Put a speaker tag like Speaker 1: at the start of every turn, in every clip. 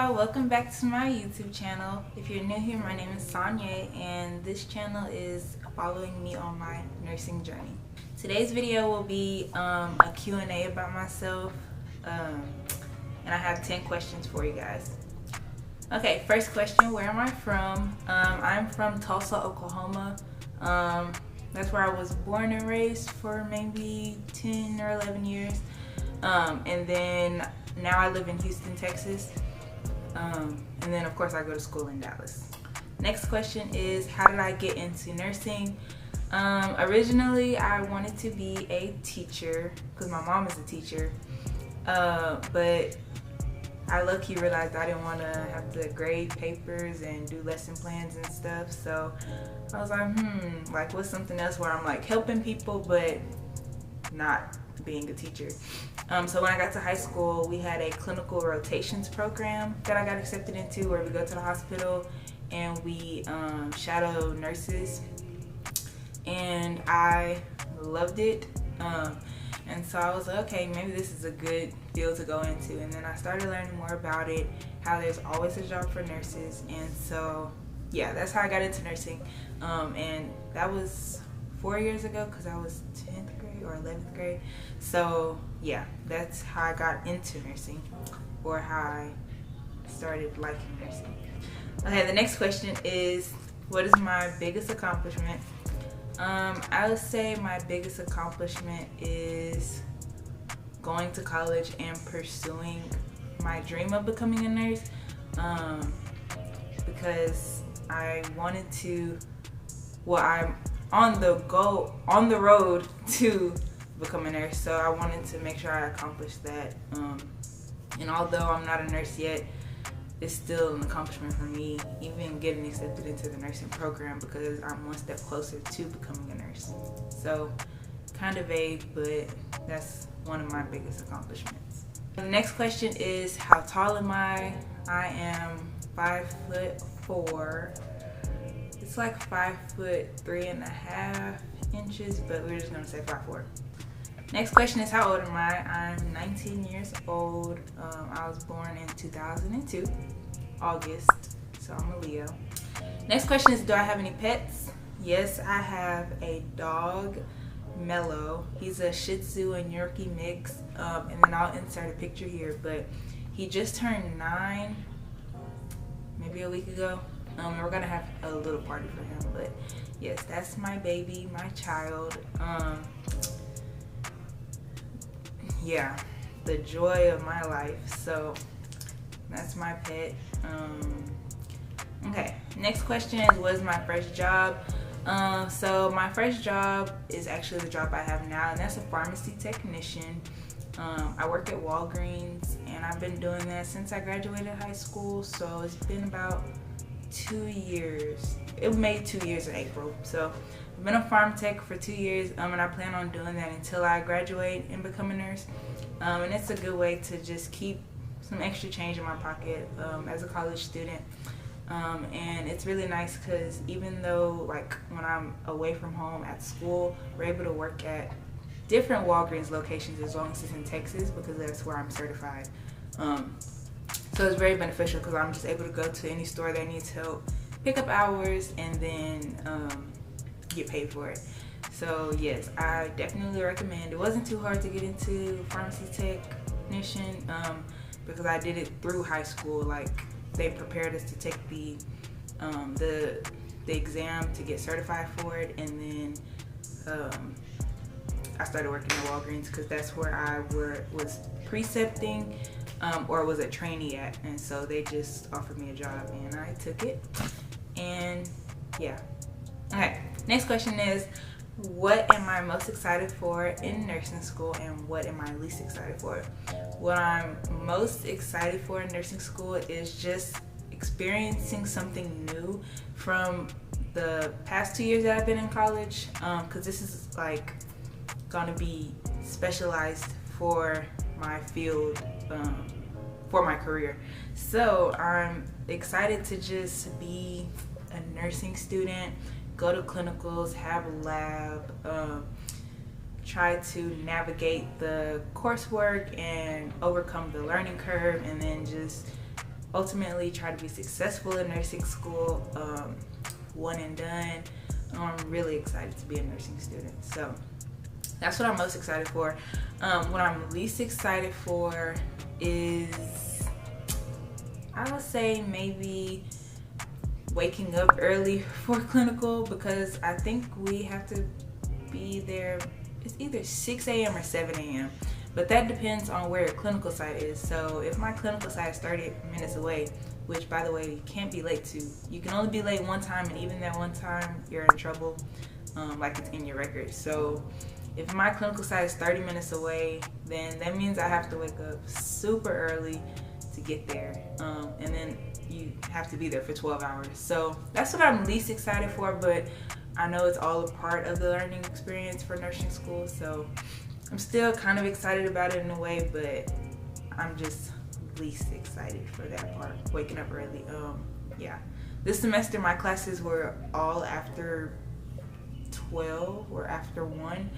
Speaker 1: y'all, welcome back to my YouTube channel. If you're new here, my name is Saunya'e and this channel is following me on my nursing journey. Today's video will be a Q&A about myself, and I have 10 questions for you guys. Okay, first question, where am I from? I'm from Tulsa, Oklahoma. That's where I was born and raised for maybe 10 or 11 years. And then now I live in Houston, Texas. And then of course I go to school in Dallas. Next question is, how did I get into nursing? Originally I wanted to be a teacher because my mom is a teacher. But I low-key realized I didn't want to have to grade papers and do lesson plans and stuff. So I was like what's something else where I'm like helping people but not being a teacher. So when I got to high school, we had a clinical rotations program that I got accepted into, where we go to the hospital and we shadow nurses, and I loved it. And so I was like, okay, maybe this is a good field to go into. And then I started learning more about it, how there's always a job for nurses. And so yeah, that's how I got into nursing. And that was 4 years ago because I was 10th grade or 11th grade. So yeah, that's how I got into nursing, or how I started liking nursing. Okay, the next question is, what is my biggest accomplishment? I would say my biggest accomplishment is going to college and pursuing my dream of becoming a nurse, because I wanted to, well, I'm on the road to become a nurse, so I wanted to make sure I accomplished that. And although I'm not a nurse yet, it's still an accomplishment for me, even getting accepted into the nursing program, because I'm one step closer to becoming a nurse. So kind of vague, but that's one of my biggest accomplishments. The next question is, how tall am I? I am 5'4". It's like 5'3.5" but we're just gonna say 5'4". Next question is, how old am I? I'm 19 years old. I was born in 2002, August, so I'm a Leo. Next question is, do I have any pets? Yes, I have a dog, Mellow. He's a Shih Tzu and Yorkie mix, and then I'll insert a picture here, but he just turned 9 maybe a week ago. And we're gonna have a little party for him. But yes, that's my baby, my child. Yeah, the joy of my life. So that's my pet. Okay, next question is, what is my first job? So my first job is actually the job I have now, and that's a pharmacy technician. I work at Walgreens, and I've been doing that since I graduated high school, so it's been about 2 years. It made 2 years in April. So I've been a pharm tech for 2 years, and I plan on doing that until I graduate and become a nurse. And it's a good way to just keep some extra change in my pocket as a college student. And it's really nice because even though, like, when I'm away from home at school, we're able to work at different Walgreens locations as long as it's in Texas, because that's where I'm certified. So it's very beneficial because I'm just able to go to any store that needs help, pick up hours, and then get paid for it. So yes, I definitely recommend. It wasn't too hard to get into pharmacy technician because I did it through high school. Like, they prepared us to take the exam to get certified for it, and then I started working at Walgreens because that's where I was precepting. Or was a trainee at, and so they just offered me a job and I took it, and yeah. Okay, next question is, what am I most excited for in nursing school, and what am I least excited for? What I'm most excited for in nursing school is just experiencing something new from the past 2 years that I've been in college, because this is like gonna be specialized for my field, for my career. So I'm excited to just be a nursing student, go to clinicals, have a lab, try to navigate the coursework and overcome the learning curve, and then just ultimately try to be successful in nursing school, one and done. I'm really excited to be a nursing student. So that's what I'm most excited for. What I'm least excited for is, I would say, maybe waking up early for clinical, because I think we have to be there. It's either 6 a.m. or 7 a.m. But that depends on where your clinical site is. So if my clinical site is 30 minutes away, which by the way, you can't be late to. You can only be late one time, and even that one time, you're in trouble, like it's in your record. So if my clinical site is 30 minutes away, then that means I have to wake up super early to get there. And then you have to be there for 12 hours. So that's what I'm least excited for, but I know it's all a part of the learning experience for nursing school. So I'm still kind of excited about it in a way, but I'm just least excited for that part, waking up early. Yeah, this semester my classes were all after 12 or after 1,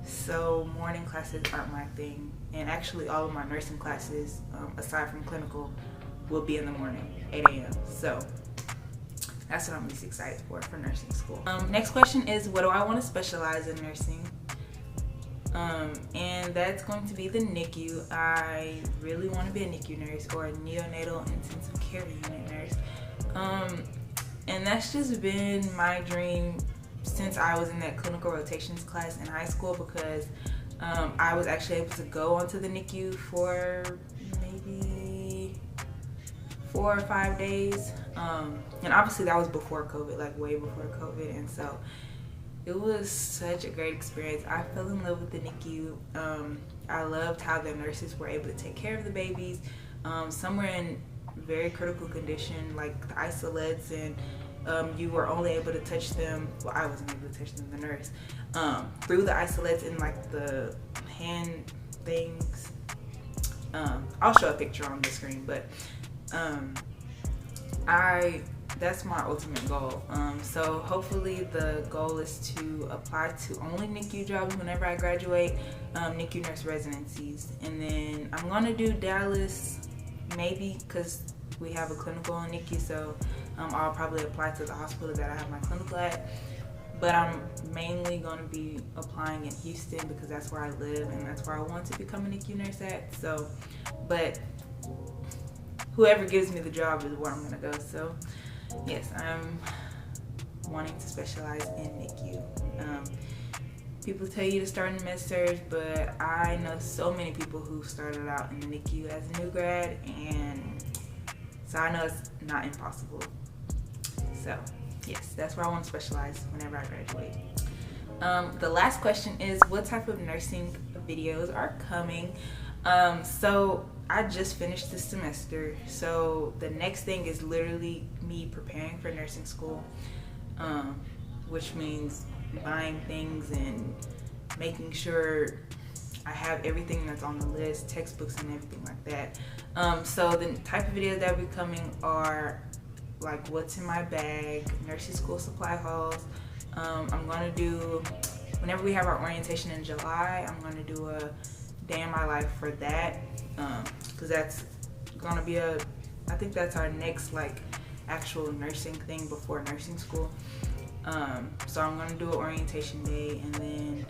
Speaker 1: so morning classes aren't my thing. And actually all of my nursing classes, aside from clinical, will be in the morning, 8 a.m. So that's what I'm least excited for nursing school. Next question is, what do I want to specialize in nursing? And that's going to be the NICU. I really want to be a NICU nurse, or a neonatal intensive care unit nurse. And that's just been my dream since I was in that clinical rotations class in high school, because I was actually able to go onto the NICU for maybe 4 or 5 days. And obviously that was before COVID, like way before COVID. And so it was such a great experience. I fell in love with the NICU. I loved how the nurses were able to take care of the babies. Some were in very critical condition, like the isolettes, and you were only able to touch them, well, I wasn't able to touch them, the nurse, through the isolettes and like the hand things. I'll show a picture on the screen, but that's my ultimate goal. So hopefully the goal is to apply to only NICU jobs whenever I graduate, NICU nurse residencies. And then I'm gonna do Dallas, maybe, because we have a clinical in NICU, so I'll probably apply to the hospital that I have my clinical at. But I'm mainly gonna be applying in Houston because that's where I live and that's where I want to become a NICU nurse at. So, but whoever gives me the job is where I'm gonna go. So yes, I'm wanting to specialize in NICU. People tell you to start in med-surg, but I know so many people who started out in the NICU as a new grad, and so I know it's not impossible. So yes, that's where I want to specialize whenever I graduate. The last question is, what type of nursing videos are coming? So I just finished this semester, so the next thing is literally me preparing for nursing school, which means buying things and making sure I have everything that's on the list, textbooks and everything like that. So the type of videos that will be coming are like what's in my bag, nursing school supply hauls. I'm gonna do, whenever we have our orientation in July, I'm gonna do a day in my life for that, because that's gonna be I think that's our next like actual nursing thing before nursing school. So I'm gonna do an orientation day, and then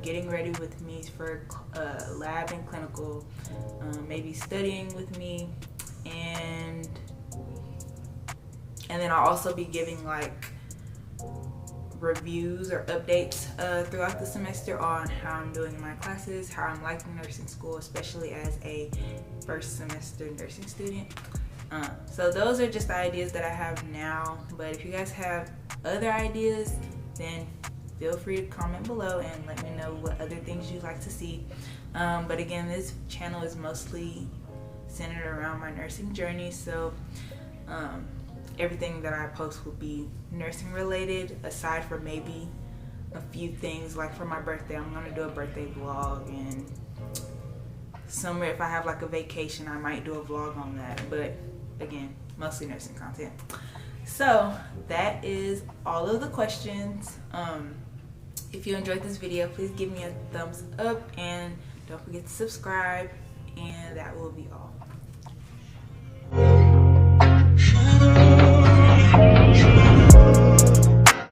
Speaker 1: getting ready with me for lab and clinical, maybe studying with me, and then I'll also be giving like reviews or updates throughout the semester on how I'm doing in my classes, how I'm liking nursing school, especially as a first semester nursing student. So those are just the ideas that I have now, but if you guys have other ideas, then feel free to comment below and let me know what other things you'd like to see. But again, this channel is mostly centered around my nursing journey, so everything that I post will be nursing related, aside from maybe a few things like for my birthday. I'm gonna do a birthday vlog, and somewhere if I have like a vacation, I might do a vlog on that, but again, mostly nursing content. So that is all of the questions. If you enjoyed this video, please give me a thumbs up and don't forget to subscribe, and that will be all.